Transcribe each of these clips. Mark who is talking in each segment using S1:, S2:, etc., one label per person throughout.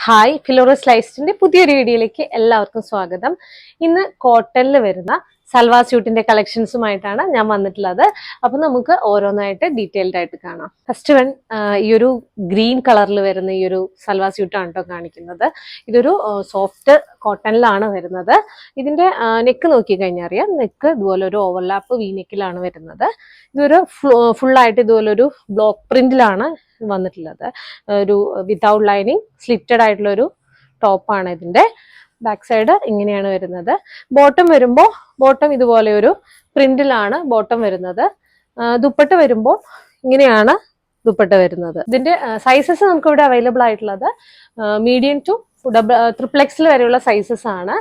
S1: Hi, ഫിലോറ സ്ലൈസിന്റെ പുതിയൊരു വീഡിയോയിലേക്ക് എല്ലാവർക്കും സ്വാഗതം. ഇന്ന് കോട്ടണിൽ വരുന്ന സൽവാർ സ്യൂട്ടിന്റെ കളക്ഷൻസുമായിട്ടാണ് ഞാൻ വന്നിട്ടുള്ളത്. അപ്പൊ നമുക്ക് ഓരോന്നായിട്ട് ഡീറ്റെയിൽഡ് ആയിട്ട് കാണാം. ഫസ്റ്റ് വൺ ഈ ഒരു ഗ്രീൻ കളറിൽ വരുന്ന ഈ ഒരു സൽവാർ സ്യൂട്ടാണ് കേട്ടോ കാണിക്കുന്നത്. ഇതൊരു സോഫ്റ്റ് കോട്ടണിലാണ് വരുന്നത്. ഇതിന്റെ നെക്ക് നോക്കി കഴിഞ്ഞാൽ അറിയാം, നെക്ക് ഇതുപോലെ ഒരു ഓവർലാപ്പ് വി നെക്കിലാണ് വരുന്നത്. ഇതൊരു ഫുള്ളായിട്ട് ഇതുപോലെ ഒരു ബ്ലോക്ക് പ്രിന്റിലാണ് വന്നിട്ടുള്ളത്. ഒരു വിത്തൗട്ട് ലൈനിങ് സ്ലിറ്റഡ് ആയിട്ടുള്ള ഒരു ടോപ്പാണ് ഇതിന്റെ. ബാക്ക് സൈഡ് ഇങ്ങനെയാണ് വരുന്നത്. ബോട്ടം വരുമ്പോൾ ബോട്ടം ഇതുപോലെ ഒരു പ്രിന്റിലാണ് ബോട്ടം വരുന്നത്. ദുപ്പട്ട വരുമ്പോൾ ഇങ്ങനെയാണ് ദുപ്പട്ട വരുന്നത്. ഇതിന്റെ സൈസസ് നമുക്ക് ഇവിടെ അവൈലബിൾ ആയിട്ടുള്ളത് മീഡിയം ടു ട്രിപ്ലെക്സിൽ വരെയുള്ള സൈസസ് ആണ്.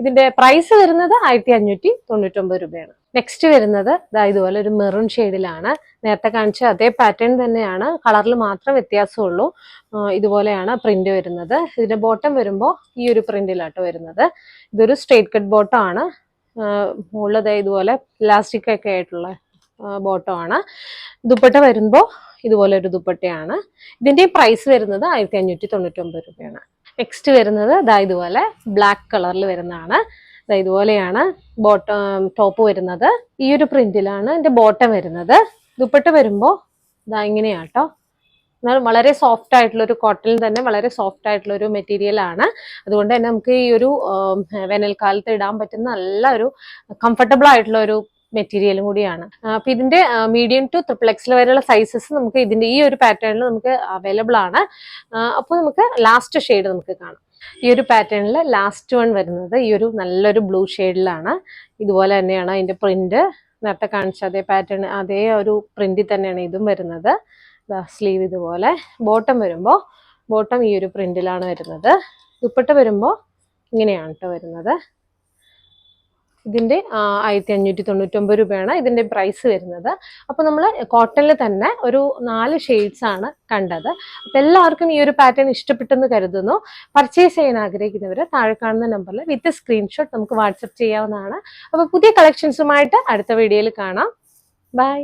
S1: ഇതിന്റെ പ്രൈസ് വരുന്നത് 1599 രൂപയാണ്. നെക്സ്റ്റ് വരുന്നത് ഇതുപോലെ ഒരു മെറൂൺ ഷെയ്ഡിലാണ്. നേരത്തെ കാണിച്ച അതേ പാറ്റേൺ തന്നെയാണ്, കളറിൽ മാത്രം വ്യത്യാസമുള്ളൂ. ഇതുപോലെയാണ് പ്രിന്റ് വരുന്നത്. ഇതിന്റെ ബോട്ടം വരുമ്പോൾ ഈ ഒരു പ്രിന്റിലാട്ടോ വരുന്നത്. ഇതൊരു സ്ട്രേറ്റ് കട്ട് ബോട്ടം ആണ്. മുകളിൽ ഇതുപോലെ ഇലാസ്റ്റിക് ഒക്കെ ആയിട്ടുള്ള ബോട്ടം ആണ്. ദുപ്പട്ട വരുമ്പോൾ ഇതുപോലെ ഒരു ദുപ്പട്ടയാണ്. ഇതിന്റെ പ്രൈസ് വരുന്നത് 1599 രൂപയാണ്. നെക്സ്റ്റ് വരുന്നത് ഇതുപോലെ ബ്ലാക്ക് കളറിൽ വരുന്നതാണ്. ഇതുപോലെയാണ് ടോപ്പ് വരുന്നത്. ഈ ഒരു പ്രിന്റിലാണ് ഇതിന്റെ ബോട്ടം വരുന്നത്. ദുപ്പട്ട വരുമ്പോൾ ഇങ്ങനെയാട്ടോ. വളരെ സോഫ്റ്റ് ആയിട്ടുള്ള ഒരു കോട്ടണിൽ തന്നെ വളരെ സോഫ്റ്റ് ആയിട്ടുള്ള ഒരു മെറ്റീരിയൽ ആണ്. അതുകൊണ്ട് തന്നെ നമുക്ക് ഈ ഒരു വേനൽക്കാലത്ത് ഇടാൻ പറ്റുന്ന നല്ല ഒരു കംഫർട്ടബിൾ ആയിട്ടുള്ള ഒരു മെറ്റീരിയലും കൂടിയാണ്. അപ്പൊ ഇതിന്റെ മീഡിയം ടു ട്രിപ്ലെക്സിൽ വരെയുള്ള സൈസസ് നമുക്ക് ഇതിന്റെ ഈ ഒരു പാറ്റേണിൽ നമുക്ക് അവൈലബിൾ ആണ്. അപ്പോൾ നമുക്ക് ലാസ്റ്റ് ഷെയ്ഡ് നമുക്ക് കാണാം. ഈ ഒരു പാറ്റേണിൽ ലാസ്റ്റ് വൺ വരുന്നത് ഈ ഒരു നല്ലൊരു ബ്ലൂ ഷെയ്ഡിലാണ്. ഇതുപോലെ തന്നെയാണ് അതിന്റെ പ്രിന്റ്. നേരത്തെ കാണിച്ച അതേ പാറ്റേൺ അതേ ഒരു പ്രിന്റിൽ തന്നെയാണ് ഇതും വരുന്നത്. സ്ലീവ് ഇതുപോലെ. ബോട്ടം വരുമ്പോൾ ബോട്ടം ഈ ഒരു പ്രിന്റിലാണ് വരുന്നത്. ദുപ്പട്ട വരുമ്പോൾ ഇങ്ങനെയാണ് കേട്ടോ വരുന്നത്. ഇതിന്റെ 1599 രൂപയാണ് ഇതിന്റെ പ്രൈസ് വരുന്നത്. അപ്പൊ നമ്മൾ കോട്ടണിൽ തന്നെ ഒരു 4 ഷെയ്ഡ്സ് ആണ് കണ്ടത്. അപ്പൊ എല്ലാവർക്കും ഈ ഒരു പാറ്റേൺ ഇഷ്ടപ്പെട്ടെന്ന് കരുതുന്നു. പർച്ചേസ് ചെയ്യാൻ ആഗ്രഹിക്കുന്നവര് താഴെ കാണുന്ന നമ്പറിൽ വിത്ത് സ്ക്രീൻഷോട്ട് നമുക്ക് വാട്സപ്പ് ചെയ്യാവുന്നതാണ്. അപ്പൊ പുതിയ കളക്ഷൻസുമായിട്ട് അടുത്ത വീഡിയോയിൽ കാണാം. ബൈ.